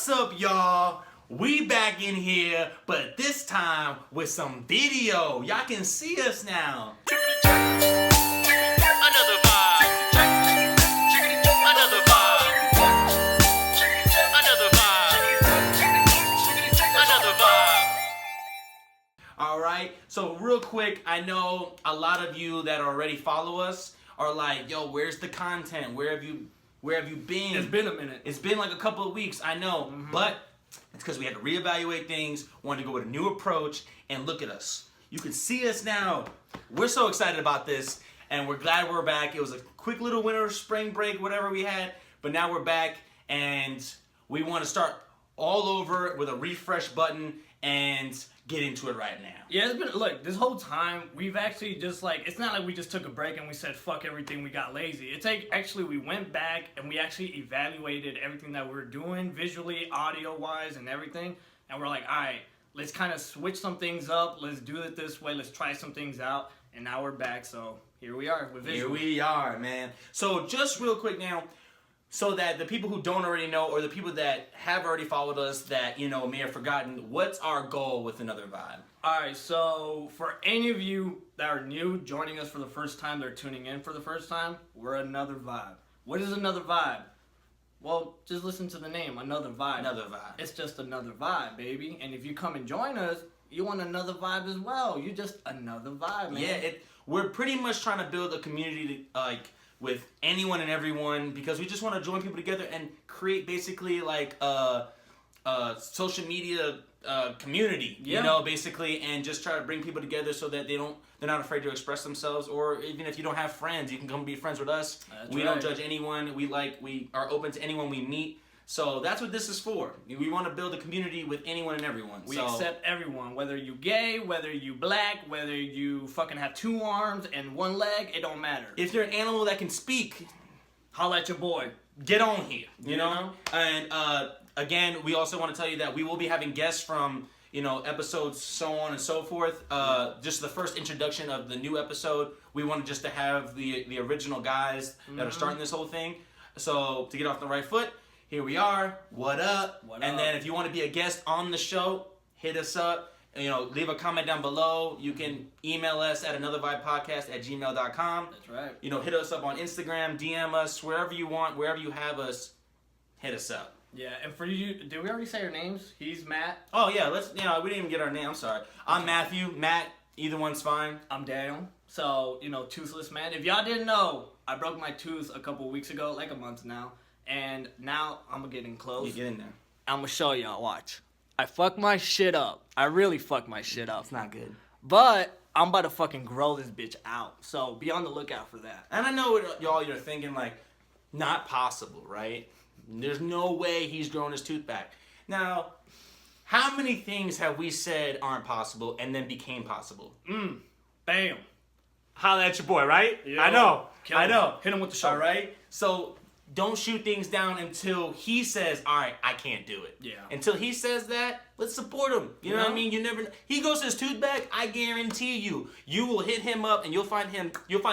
What's up, y'all? We back in here, but this time with some video. Y'all can see us now. Another vibe. Another vibe. Another vibe. Another vibe. All right, so real quick, I know a lot of you that already follow us are like, yo, where's the content? Where have you been? It's been a minute. It's been like a couple of weeks, I know, but it's because we had to reevaluate things, wanted to go with a new approach, and look at us. You can see us now. We're so excited about this, and we're glad we're back. It was a quick little winter, spring break, whatever we had, but now we're back, and we want to start all over with a refresh button and get into it right now. Yeah, it's been, look, this whole time, we've actually just it's not like we just took a break and we said, fuck everything, we got lazy. It's like, actually, we went back and we actually evaluated everything that we were doing, visually, audio-wise, and everything. And we're like, all right, let's kind of switch some things up. Let's do it this way. Let's try some things out. And now we're back, so here we are with visual. Here we are, man. So just real quick now, so that the people who don't already know, or the people that have already followed us that, you know, may have forgotten, what's our goal with Another Vibe? Alright, so for any of you that are new, joining us for the first time, they're tuning in for the first time, we're Another Vibe. What is Another Vibe? Well, just listen to the name, Another Vibe. Another Vibe. It's just another vibe, baby. And if you come and join us, you want another vibe as well. You're just another vibe, man. Yeah, we're pretty much trying to build a community with anyone and everyone, because we just want to join people together and create basically like a social media community, yeah. You know, basically, and just try to bring people together so that they're not afraid to express themselves. Or even if you don't have friends, you can come be friends with us. We don't judge anyone. We are open to anyone we meet. So that's what this is for. We want to build a community with anyone and everyone. We accept everyone, whether you gay, whether you black, whether you fucking have 2 arms and 1 leg, it don't matter. If you're an animal that can speak, holla at your boy. Get on here, you know? And again, we also want to tell you that we will be having guests from, you know, episodes, so on and so forth. Just the first introduction of the new episode, we wanted just to have the original guys that are starting this whole thing. So to get off the right foot, here we are. What up? And then if you want to be a guest on the show, hit us up. You know, leave a comment down below. You can email us at anothervibepodcast@gmail.com. That's right. You know, hit us up on Instagram, DM us, wherever you want, wherever you have us, hit us up. Yeah, and for you, did we already say our names? He's Matt. Oh yeah, we didn't even get our name. I'm sorry. I'm Matthew. Matt. Either one's fine. I'm Daniel. So, you know, toothless man. If y'all didn't know, I broke my tooth a couple weeks ago, like a month now. And now I'm getting close. You get in there. I'm gonna show y'all. Watch. I fucked my shit up. I really fucked my shit up. It's not good. But I'm about to fucking grow this bitch out. So be on the lookout for that. And I know what you're thinking, like, not possible, right? There's no way he's growing his tooth back. Now, how many things have we said aren't possible and then became possible? Bam. Holla at your boy, right? Yo, I know. kill him. I know. Hit him with the shot. All right? So don't shoot things down until he says, all right, I can't do it. Yeah. Until he says that, let's support him. You know what I mean? You never. He goes to his tooth back. I guarantee you will hit him up, and you'll find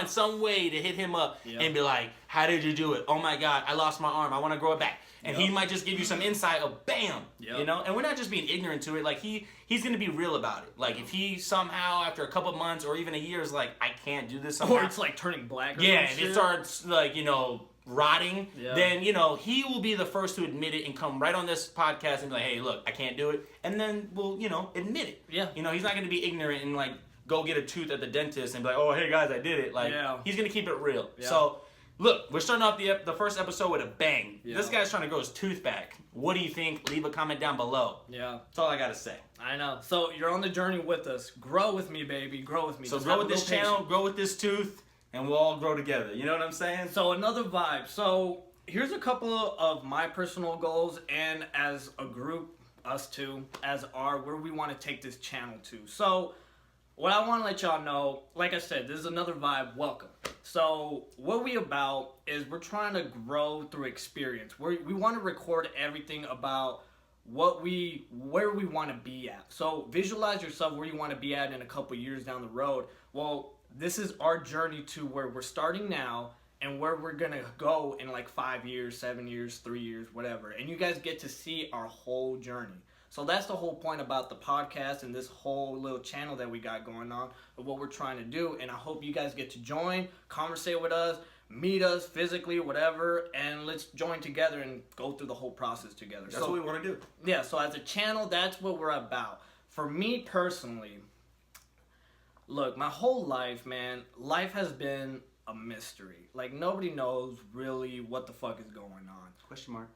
some way to hit him up and be like, how did you do it? Oh my God, I lost my arm. I want to grow it back. And he might just give you some insight of bam, you know? And we're not just being ignorant to it. Like, he's going to be real about it. Like, if he somehow, after a couple months or even a year, is like, I can't do this somehow. Or it's like turning black or yeah, some and shit. it starts, like, you know, rotting, then, you know, he will be the first to admit it and come right on this podcast and be like, hey, look, I can't do it. And then we'll, you know, admit it. Yeah. You know, he's not going to be ignorant and, like, go get a tooth at the dentist and be like, oh, hey, guys, I did it. Like, he's going to keep it real. Yeah. So, look, we're starting off the first episode with a bang. Yeah. This guy's trying to grow his tooth back. What do you think? Leave a comment down below. Yeah. That's all I got to say. I know. So you're on the journey with us. Grow with me, baby. Grow with me. So just grow with this channel, grow with this tooth, and we'll all grow together. You know what I'm saying? So Another Vibe. So here's a couple of my personal goals, and as a group, us two, where we want to take this channel to. So what I want to let y'all know, like I said, this is Another Vibe. Welcome. So what we about is we're trying to grow through experience. We want to record everything about where we want to be at. So visualize yourself where you want to be at in a couple years down the road. Well, this is our journey to where we're starting now, and where we're gonna go in like 5 years, 7 years, 3 years, whatever. And you guys get to see our whole journey. So that's the whole point about the podcast and this whole little channel that we got going on of what we're trying to do. And I hope you guys get to join, conversate with us, meet us physically, whatever, and let's join together and go through the whole process together. That's what we want to do. Yeah, so as a channel, that's what we're about. For me personally, look, my whole life, man, life has been a mystery. Like, nobody knows really what the fuck is going on. Question mark.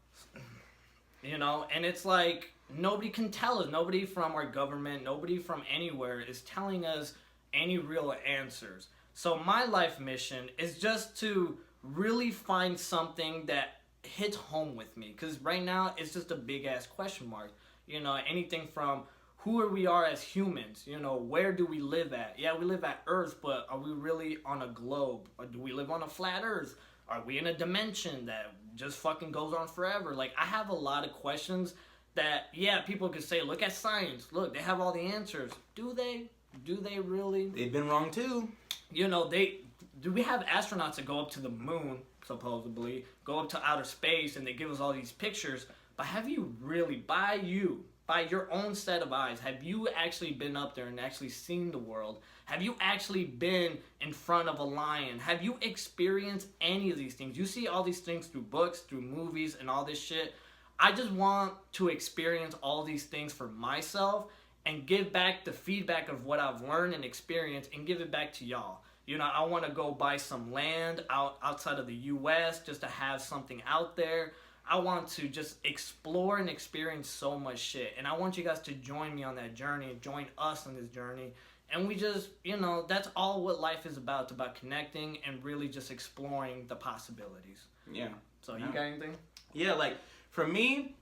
You know, and it's like, nobody can tell us. Nobody from our government, nobody from anywhere is telling us any real answers. So my life mission is just to really find something that hits home with me. Because right now, it's just a big-ass question mark. You know, anything from who are we as humans? You know, where do we live at? Yeah, we live at Earth, but are we really on a globe? Or do we live on a flat Earth? Are we in a dimension that just fucking goes on forever? Like, I have a lot of questions that, yeah, people could say, look at science. Look, they have all the answers. Do they? Do they really? They've been wrong too. You know, do we have astronauts that go up to the moon, supposedly, go up to outer space, and they give us all these pictures, but have you really, by your own set of eyes, have you actually been up there and actually seen the world? Have you actually been in front of a lion? Have you experienced any of these things? You see all these things through books, through movies, and all this shit. I just want to experience all these things for myself and give back the feedback of what I've learned and experienced and give it back to y'all. You know, I want to go buy some land outside of the U.S. just to have something out there. I want to just explore and experience so much shit. And I want you guys to join me on that journey, join us on this journey. And we just, you know, that's all what life is about. It's about connecting and really just exploring the possibilities. Yeah. So you got anything? Yeah, like, for me,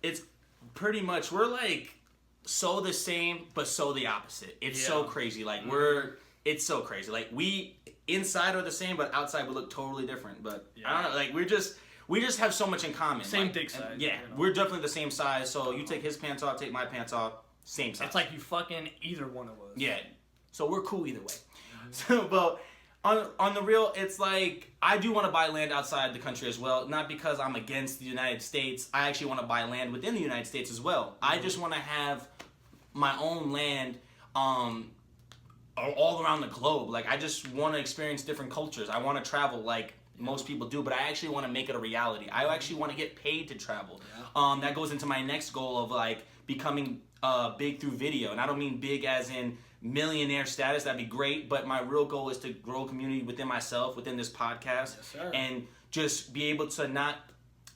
it's pretty much, we're like so the same, but so the opposite. It's so crazy. Like, it's so crazy. Like, we inside are the same, but outside we look totally different. But I don't know, like, we just have so much in common. Same like, dick size. Yeah, you know? we're definitely the same size. So you take his pants off, take my pants off, same size. It's like you fucking either one of us. Yeah. So we're cool either way. So, but on the real, it's like, I do want to buy land outside the country as well. Not because I'm against the United States. I actually want to buy land within the United States as well. I just want to have my own land all around the globe. Like, I just want to experience different cultures. I want to travel like most people do, but I actually want to make it a reality. I actually want to get paid to travel. That goes into my next goal of like becoming big through video. And I don't mean big as in millionaire status. That'd be great, but my real goal is to grow a community within myself, within this podcast, and just be able to not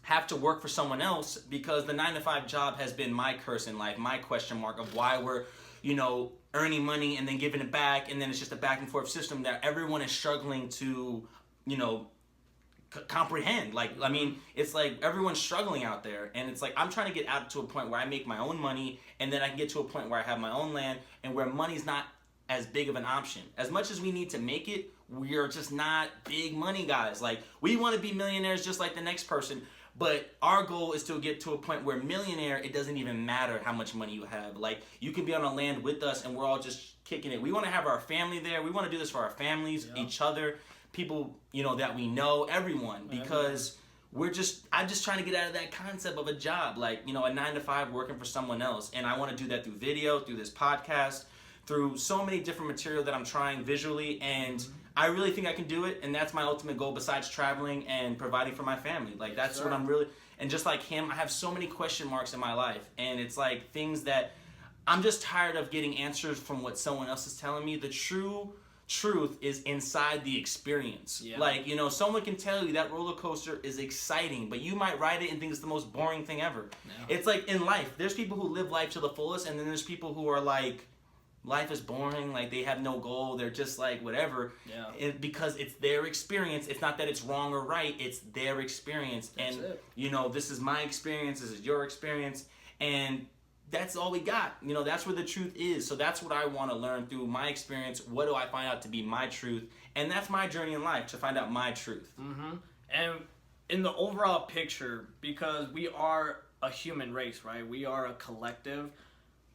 have to work for someone else, because the 9-to-5 job has been my curse in life, my question mark of why we're, you know, earning money and then giving it back, and then it's just a back and forth system that everyone is struggling to, you know, comprehend. Like, I mean, it's like everyone's struggling out there, and it's like I'm trying to get out to a point where I make my own money, and then I can get to a point where I have my own land, and where money's not as big of an option. As much as we need to make it, we're just not big money guys. Like, we want to be millionaires just like the next person, but our goal is to get to a point where millionaire, it doesn't even matter how much money you have. Like, you can be on a land with us, and we're all just kicking it. We want to have our family there. We want to do this for our families, each other, people, you know, that we know, everyone, because I'm just trying to get out of that concept of a job, like, you know, a 9-to-5 working for someone else. And I want to do that through video, through this podcast, through so many different material that I'm trying visually, and I really think I can do it, and that's my ultimate goal besides traveling and providing for my family. Like, that's what I'm really, and just like him, I have so many question marks in my life, and it's like things that I'm just tired of getting answers from what someone else is telling me. The true truth is inside the experience. Like, you know, someone can tell you that roller coaster is exciting, but you might ride it and think it's the most boring thing ever. It's like in life, there's people who live life to the fullest, and then there's people who are like, life is boring, like they have no goal, they're just like whatever. Because it's their experience. It's not that it's wrong or right, it's their experience. And you know, this is my experience, this is your experience, and that's all we got. You know, that's where the truth is. So that's what I want to learn through my experience. What do I find out to be my truth? And that's my journey in life, to find out my truth. And in the overall picture, because we are a human race, right? We are a collective.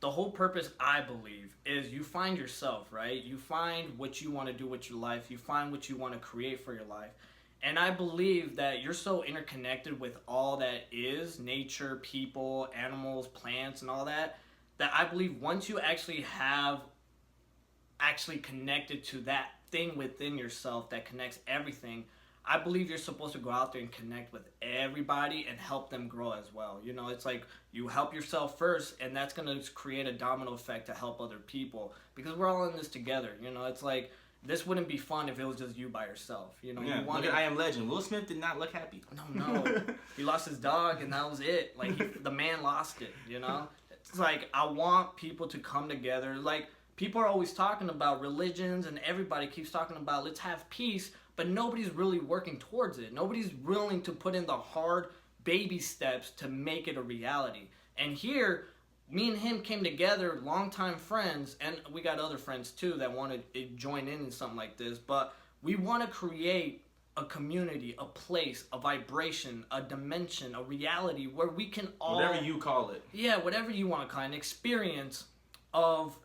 The whole purpose, I believe, is you find yourself, right? You find what you want to do with your life. You find what you want to create for your life. And I believe that you're so interconnected with all that is nature, people, animals, plants, and all that, that I believe once you actually have actually connected to that thing within yourself that connects everything, I believe you're supposed to go out there and connect with everybody and help them grow as well. You know, it's like you help yourself first, and that's going to create a domino effect to help other people, because we're all in this together. You know, it's like this wouldn't be fun if it was just you by yourself. You know, Yeah, you wanted... look at I Am Legend. Will Smith did not look happy. No. He lost his dog, and that was it. Like, the man lost it, you know? It's like, I want people to come together. Like, people are always talking about religions, and everybody keeps talking about let's have peace, but nobody's really working towards it. Nobody's willing to put in the hard baby steps to make it a reality. And here, me and him came together, longtime friends, and we got other friends too that want to join in something like this, but we want to create a community, a place, a vibration, a dimension, a reality where we can all... Whatever you call it. Yeah, whatever you want to call it, an experience of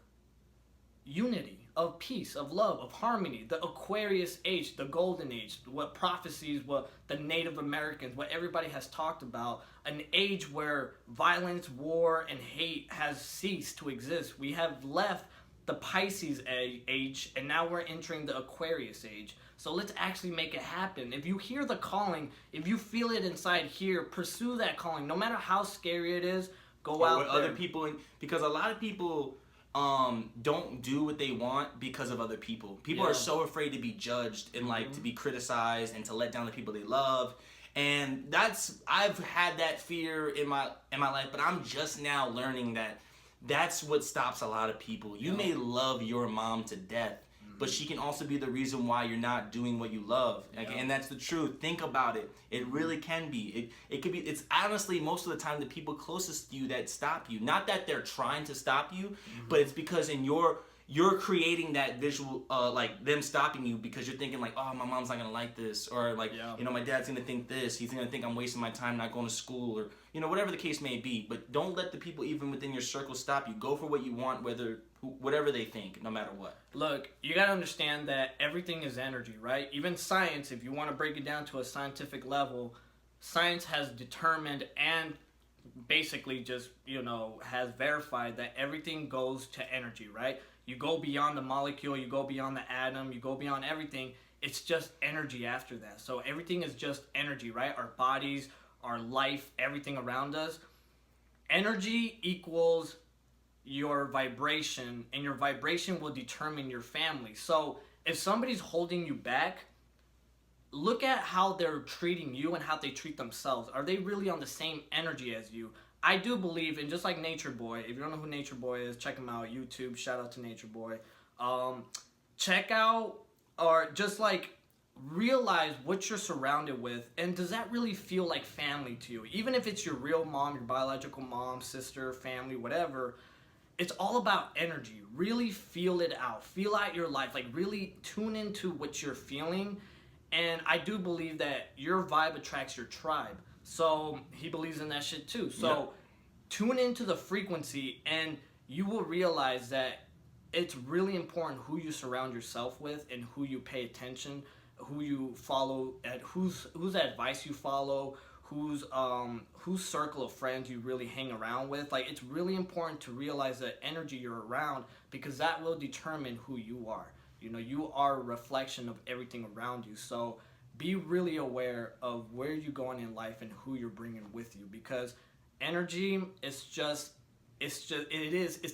unity, of peace, of love, of harmony, the Aquarius age, the golden age, what prophecies, what the Native Americans, what everybody has talked about, an age where violence, war, and hate has ceased to exist. We have left the Pisces age, and now we're entering the Aquarius age. So let's actually make it happen. If you hear the calling, if you feel it inside here, pursue that calling. No matter how scary it is, go out there. Other people, because a lot of people don't do what they want because of other people. People are so afraid to be judged and like to be criticized and to let down the people they love. And I've had that fear in my life, but I'm just now learning that that's what stops a lot of people. You may love your mom to death, but she can also be the reason why you're not doing what you love. Like, and that's the truth. Think about it. It really can be. It could be. It's honestly most of the time the people closest to you that stop you. Not that they're trying to stop you, but it's because you're creating that visual, like them stopping you because you're thinking like, oh, my mom's not gonna like this, or like, you know, my dad's gonna think this. He's gonna think I'm wasting my time not going to school, or you know, whatever the case may be. But don't let the people even within your circle stop you. Go for what you want, whatever they think, no matter what. Look, you gotta understand that everything is energy, right? Even science, if you want to break it down to a scientific level, science has determined and basically just, you know, has verified that everything goes to energy, right? You go beyond the molecule, you go beyond the atom, you go beyond everything. It's just energy after that. So everything is just energy, right? Our bodies, our life, everything around us. Energy equals your vibration, and your vibration will determine your family. So if somebody's holding you back, look at how they're treating you and how they treat themselves. Are they really on the same energy as you? I do believe, and just like Nature Boy, if you don't know who Nature Boy is, check him out, YouTube, shout out to Nature Boy. Check out, or just like realize what you're surrounded with, and does that really feel like family to you? Even if it's your real mom, your biological mom, sister, family, whatever, it's all about energy. Really feel it out. Feel out your life. Like really tune into what you're feeling. And I do believe that your vibe attracts your tribe. So he believes in that shit too. So tune into the frequency, and you will realize that it's really important who you surround yourself with and who you pay attention, who you follow, at whose advice you follow, whose circle of friends you really hang around with. Like, it's really important to realize the energy you're around, because that will determine who you are. You know, you are a reflection of everything around you. So be really aware of where you're going in life and who you're bringing with you, because energy it's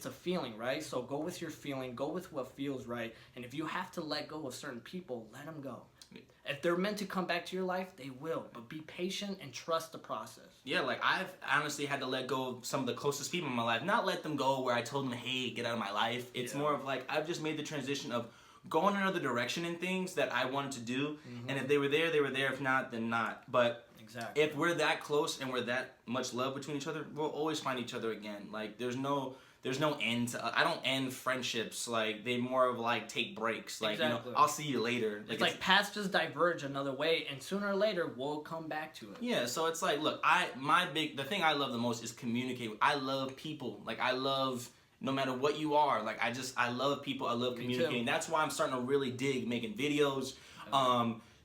a feeling, right? So go with your feeling, go with what feels right. And if you have to let go of certain people, let them go. If they're meant to come back to your life, they will. But be patient and trust the process. Yeah, like I've honestly had to let go of some of the closest people in my life. Not let them go where I told them, hey, get out of my life. It's more of like I've just made the transition of going another direction in things that I wanted to do. And if they were there, they were there. If not, then not. But if we're that close and we're that much love between each other, we'll always find each other again. Like there's no end to, I don't end friendships. Like they more of like take breaks. Like you know, I'll see you later. Like it's paths just diverge another way, and sooner or later we'll come back to it. Yeah, so it's like, look, the thing I love the most is communicate. I love people. Like I love, no matter what you are, like I love people. I love communicating. That's why I'm starting to really dig making videos.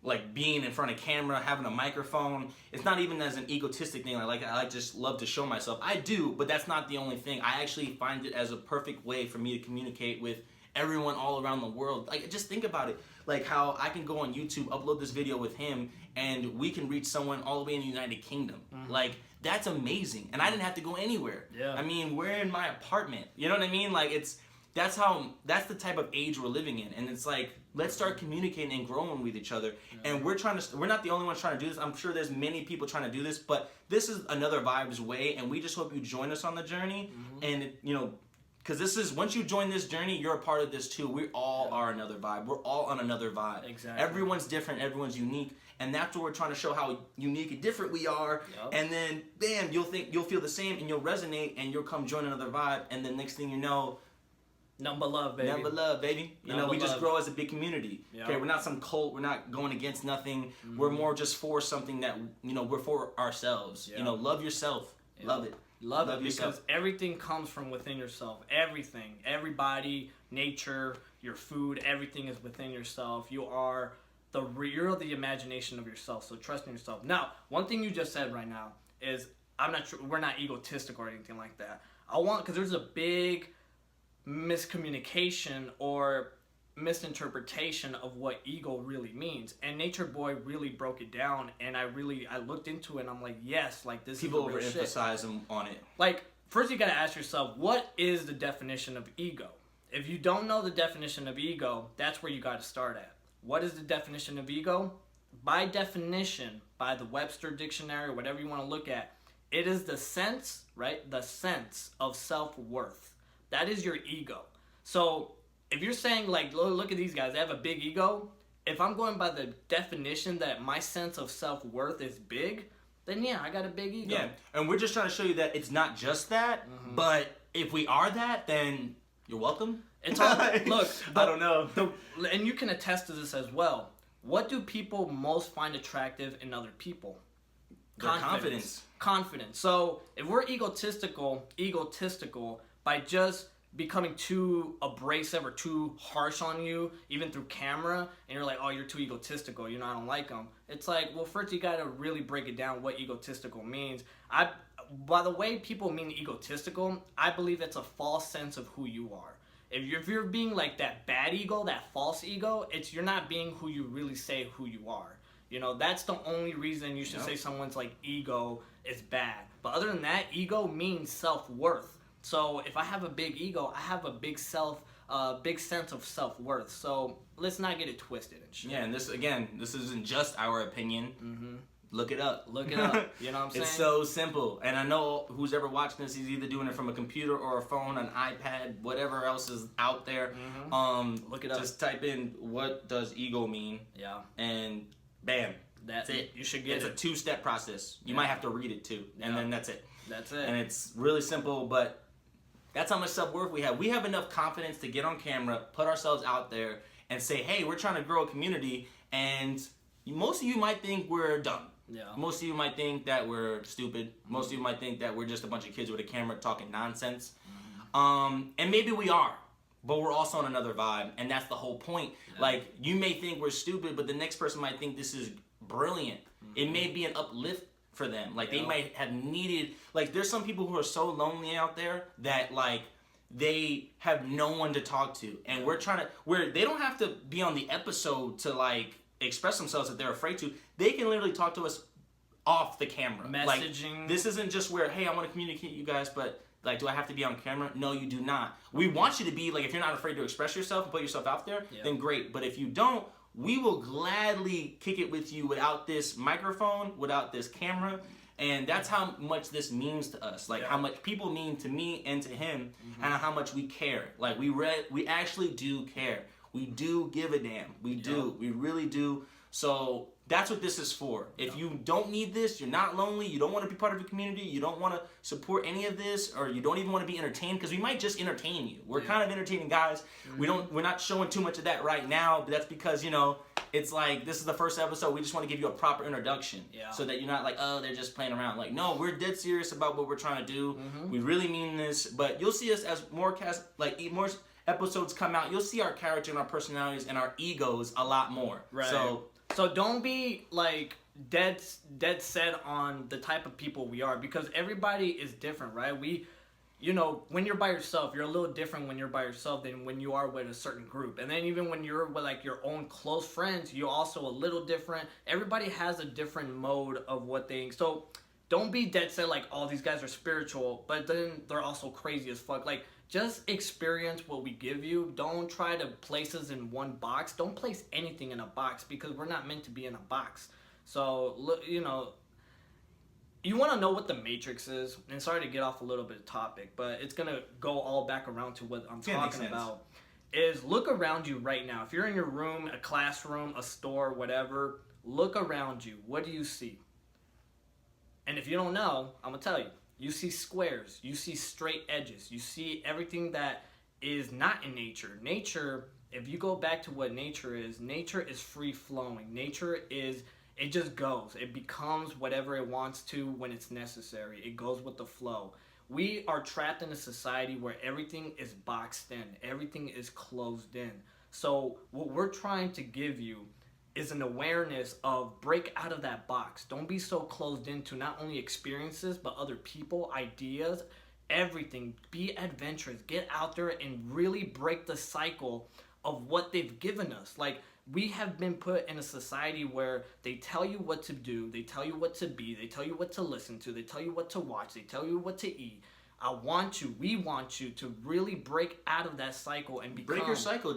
like being in front of camera, having a microphone. It's not even as an egotistic thing. I just love to show myself. I do, but that's not the only thing. I actually find it as a perfect way for me to communicate with everyone all around the world. Like, just think about it. Like how I can go on YouTube, upload this video with him, and we can reach someone all the way in the United Kingdom. Like, that's amazing. And I didn't have to go anywhere. Yeah. I mean, we're in my apartment. You know what I mean? Like, that's the type of age we're living in. And it's like, let's start communicating and growing with each other. Yeah. And we're not the only ones trying to do this. I'm sure there's many people trying to do this, but this is Another Vibe's way, and we just hope you join us on the journey. And, you know, because once you join this journey, you're a part of this too. We all are Another Vibe. We're all on Another Vibe. Exactly. Everyone's different. Everyone's unique. And that's what we're trying to show, how unique and different we are. Yep. And then, bam, you'll feel the same, and you'll resonate, and you'll come join Another Vibe. And then next thing you know, number love, baby. Number love, baby. You know, we just grow as a big community. Yep. Okay, we're not some cult. We're not going against nothing. We're more just for something that, you know, we're for ourselves. Yep. You know, love yourself. Yep. Love it. Love it, because everything comes from within yourself. Everything. Everybody, nature, your food, everything is within yourself. You're the imagination of yourself, so trust in yourself. Now, one thing you just said right now is, I'm not sure, we're not egotistic or anything like that. Because there's a big miscommunication or misinterpretation of what ego really means, and Nature Boy really broke it down, and I looked into it, and I'm like, yes, like, this people is real shit. overemphasize them on it. Like, first you gotta ask yourself, what is the definition of ego? If you don't know the definition of ego, that's where you gotta start at. What is the definition of ego? By definition, by the Webster Dictionary, or whatever you want to look at, it is the sense, right? The sense of self-worth. That is your ego. So if you're saying, like, look at these guys, they have a big ego. If I'm going by the definition that my sense of self-worth is big, then yeah, I got a big ego. Yeah, and we're just trying to show you that it's not just that, but if we are that, then you're welcome. It's all, look, I don't know. And you can attest to this as well. What do people most find attractive in other people? Confidence. Confidence. So if we're egotistical by just becoming too abrasive or too harsh on you, even through camera, and you're like, oh, you're too egotistical, you know, I don't like them. It's like, well, first you gotta really break it down what egotistical means. By the way people mean egotistical, I believe it's a false sense of who you are. If you're being like that bad ego, that false ego, you're not being who you really say who you are. You know, that's the only reason you should say someone's like ego is bad. But other than that, ego means self-worth. So if I have a big ego, I have a big sense of self-worth. So let's not get it twisted and shit. Yeah, and this isn't just our opinion. Look it up. Look it up. You know what I'm saying? It's so simple. And I know who's ever watching this, he's either doing it from a computer or a phone, an iPad, whatever else is out there. Look it up. Just type in, what does ego mean? Yeah. And bam. That's it. You should get it. It's a 2-step process. You might have to read it too. And then that's it. That's it. And it's really simple, but that's how much self-worth we have. We have enough confidence to get on camera, put ourselves out there, and say, hey, we're trying to grow a community, and most of you might think we're dumb. Yeah. Most of you might think that we're stupid. Most of you might think that we're just a bunch of kids with a camera talking nonsense. And maybe we are, but we're also on Another Vibe, and that's the whole point. Yeah. Like, you may think we're stupid, but the next person might think this is brilliant. It may be an uplift for them. Like, they might have needed, like, there's some people who are so lonely out there that, like, they have no one to talk to. And we're trying to, where they don't have to be on the episode to, like, express themselves if they're afraid to. They can literally talk to us off the camera. Messaging. Like, this isn't just where, hey, I want to communicate with you guys, but, like, do I have to be on camera? No, you do not. We want you to be, like, if you're not afraid to express yourself and put yourself out there, then great. But if you don't, we will gladly kick it with you without this microphone, without this camera. And that's how much this means to us. Like, how much people mean to me and to him, and how much we care. Like, we actually do care. We do give a damn. We do. We really do. So that's what this is for. If you don't need this, you're not lonely, you don't want to be part of a community, you don't want to support any of this, or you don't even want to be entertained, because we might just entertain you. We're kind of entertaining guys. We're not showing too much of that right now, but that's because, you know, it's like, this is the first episode, we just want to give you a proper introduction. So that you're not like, oh, they're just playing around. Like, no, we're dead serious about what we're trying to do. We really mean this, but you'll see us as more more episodes come out, you'll see our character and our personalities and our egos a lot more. Right. So So don't be like dead set on the type of people we are, because everybody is different, right? When you're by yourself, you're a little different when you're by yourself than when you are with a certain group. And then even when you're with like your own close friends, you're also a little different. Everybody has a different mode of what they... So don't be dead set like, oh, these guys are spiritual, but then they're also crazy as fuck. Like, just experience what we give you. Don't try to place us in one box. Don't place anything in a box, because we're not meant to be in a box. So, look, you want to know what the Matrix is, and sorry to get off a little bit of topic, but it's going to go all back around to what I'm talking about, is look around you right now. If you're in your room, a classroom, a store, whatever, look around you. What do you see? And if you don't know, I'm going to tell you. You see squares. You see straight edges. You see everything that is not in nature. Nature, if you go back to what nature is free-flowing. Nature is... It just goes. It becomes whatever it wants to when it's necessary. It goes with the flow. We are trapped in a society where everything is boxed in. Everything is closed in. So what we're trying to give you is an awareness of break out of that box. Don't be so closed into not only experiences, but other people, ideas, everything. Be adventurous. Get out there and really break the cycle of what they've given us. Like, we have been put in a society where they tell you what to do, they tell you what to be, they tell you what to listen to, they tell you what to watch, they tell you what to eat. We want you to really break out of that cycle and become... Break your cycle.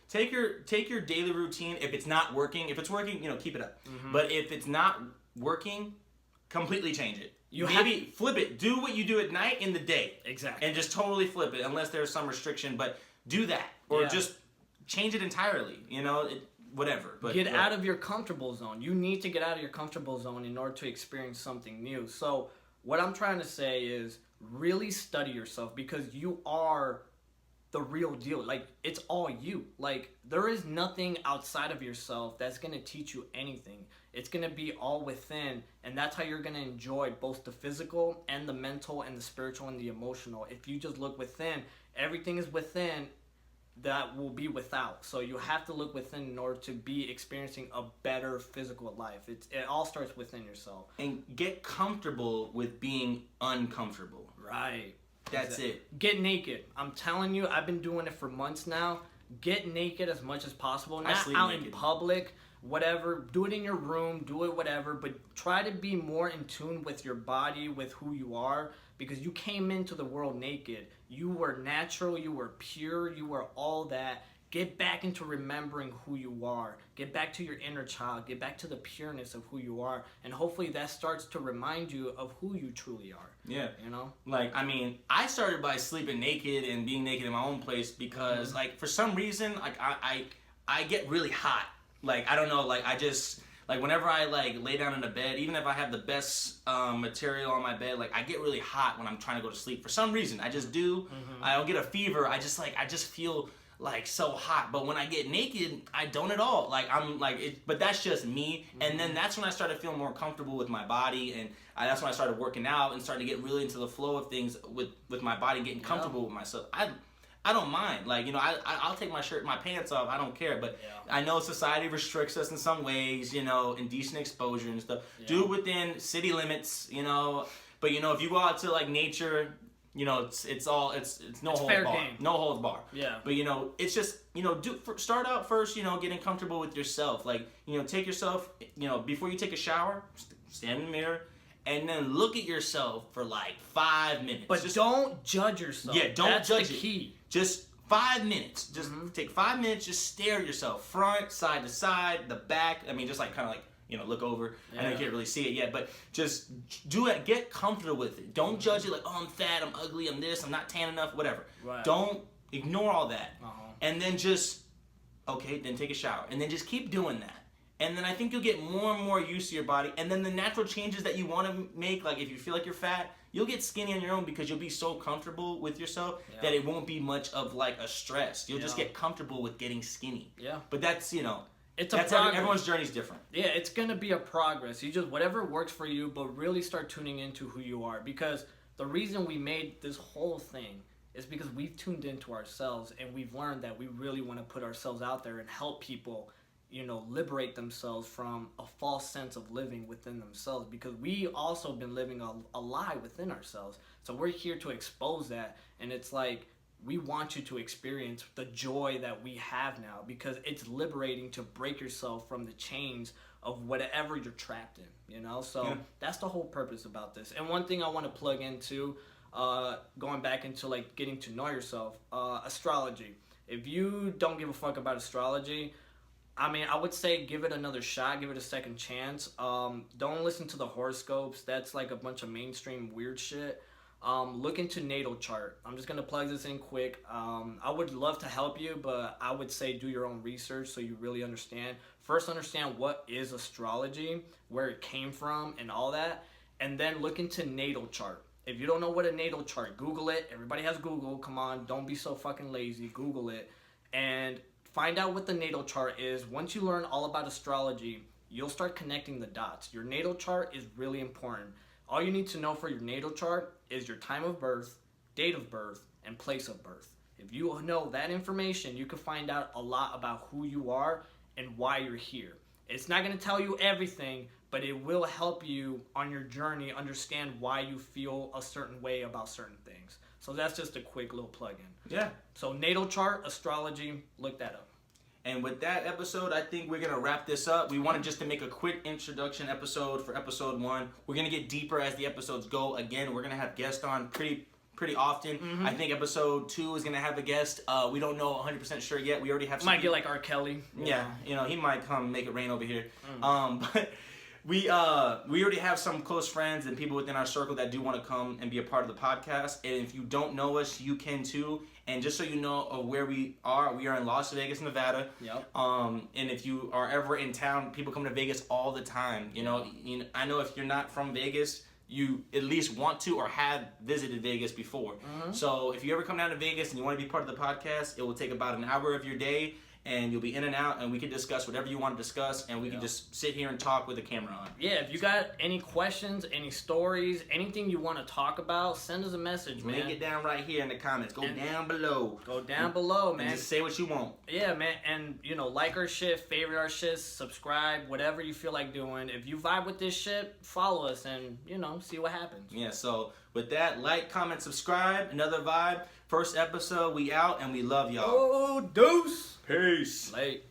Take your daily routine. If it's not working, if it's working, keep it up. Mm-hmm. But if it's not working, completely change it. Flip it. Do what you do at night in the day. Exactly. And just totally flip it, unless there's some restriction. But do that, or just change it entirely. Whatever. But get out of your comfortable zone. You need to get out of your comfortable zone in order to experience something new. So what I'm trying to say is really study yourself, because you are the real deal. Like, it's all you. Like, there is nothing outside of yourself that's going to teach you anything. It's going to be all within, and that's how you're going to enjoy both the physical and the mental and the spiritual and the emotional. If you just look within, everything is within that will be without. So you have to look within in order to be experiencing a better physical life. It all starts within yourself. And get comfortable with being uncomfortable. Right. That's it. Get naked. I'm telling you, I've been doing it for months now. Get naked as much as possible. Not out naked in public, whatever. Do it in your room, do it whatever, but try to be more in tune with your body, with who you are, because you came into the world naked. You were natural, you were pure, you were all that. Get back into remembering who you are. Get back to your inner child. Get back to the pureness of who you are. And hopefully that starts to remind you of who you truly are. Yeah. I started by sleeping naked and being naked in my own place because, for some reason, I get really hot. I don't know, I just... whenever I, lay down in the bed, even if I have the best material on my bed, I get really hot when I'm trying to go to sleep. For some reason, I just do. Mm-hmm. I don't get a fever. I just feel, so hot. But when I get naked, I don't at all. But that's just me. Mm-hmm. And then that's when I started feeling more comfortable with my body. And that's when I started working out and started to get really into the flow of things with my body, getting comfortable with myself. I don't mind. I'll take my pants off. I don't care. But I know society restricts us in some ways, indecent exposure and stuff. Yeah. Do it within city limits, But, if you go out to, nature, it's no holds bar. Game. No holds bar. Yeah. But, it's just, start out first, getting comfortable with yourself. Take yourself, before you take a shower, stand in the mirror. And then look at yourself for 5 minutes. But don't judge yourself. Yeah, don't That's judge the key. Just 5 minutes. Just take 5 minutes. Just stare at yourself, front, side to side, the back. Just look over. Yeah. I know you can't really see it yet, but just do it. Get comfortable with it. Don't judge it I'm fat, I'm ugly, I'm this, I'm not tan enough, whatever. Right. Don't ignore all that. And then then take a shower, and then just keep doing that. And then I think you'll get more and more used to your body. And then the natural changes that you want to make, if you feel like you're fat, you'll get skinny on your own because you'll be so comfortable with yourself that it won't be much of a stress. You'll just get comfortable with getting skinny. Yeah. But that's, everyone's journey's different. Yeah, it's going to be a progress. You just, whatever works for you, but really start tuning into who you are. Because the reason we made this whole thing is because we've tuned into ourselves and we've learned that we really want to put ourselves out there and help people liberate themselves from a false sense of living within themselves, because we also been living a lie within ourselves. So we're here to expose that, and it's like we want you to experience the joy that we have now, because it's liberating to break yourself from the chains of whatever you're trapped in, So that's the whole purpose about this. And one thing I want to plug into, going back into like getting to know yourself, astrology. If you don't give a fuck about astrology, I mean, I would say give it another shot, give it a second chance. Don't listen to the horoscopes. That's like a bunch of mainstream weird shit. Look into natal chart. I'm just going to plug this in quick. I would love to help you, but I would say do your own research so you really understand. First, understand what is astrology, where it came from, and all that. And then look into natal chart. If you don't know what a natal chart, Google it. Everybody has Google. Come on, don't be so fucking lazy. Google it. And find out what the natal chart is. Once you learn all about astrology, you'll start connecting the dots. Your natal chart is really important. All you need to know for your natal chart is your time of birth, date of birth, and place of birth. If you know that information, you can find out a lot about who you are and why you're here. It's not going to tell you everything, but it will help you on your journey understand why you feel a certain way about certain things. So that's just a quick little plug-in. Yeah. So natal chart, astrology, look that up. And with that episode, I think we're going to wrap this up. We wanted just to make a quick introduction episode for episode 1. We're going to get deeper as the episodes go. Again, we're going to have guests on pretty often. I think episode 2 is going to have a guest. We don't know 100% sure yet. We already have some Might get like R. Kelly. Yeah, he might come make it rain over here. But we already have some close friends and people within our circle that do want to come and be a part of the podcast. And if you don't know us, you can too. And just so you know where we are in Las Vegas, Nevada. Yep. And if you are ever in town, people come to Vegas all the time. I know if you're not from Vegas, you at least want to or have visited Vegas before. So if you ever come down to Vegas and you want to be part of the podcast, it will take about an hour of your day. And you'll be in and out, and we can discuss whatever you want to discuss, and we can just sit here and talk with the camera on. Yeah, if you got any questions, any stories, anything you want to talk about, send us a message, man. Link it down right here in the comments. Go down below. Go down below, man. And just say what you want. Yeah, man. And, like our shit, favorite our shit, subscribe, whatever you feel like doing. If you vibe with this shit, follow us and, see what happens. Yeah, so with that, like, comment, subscribe. Another Vibe. First episode, we out, and we love y'all. Oh, deuce. Peace. Late.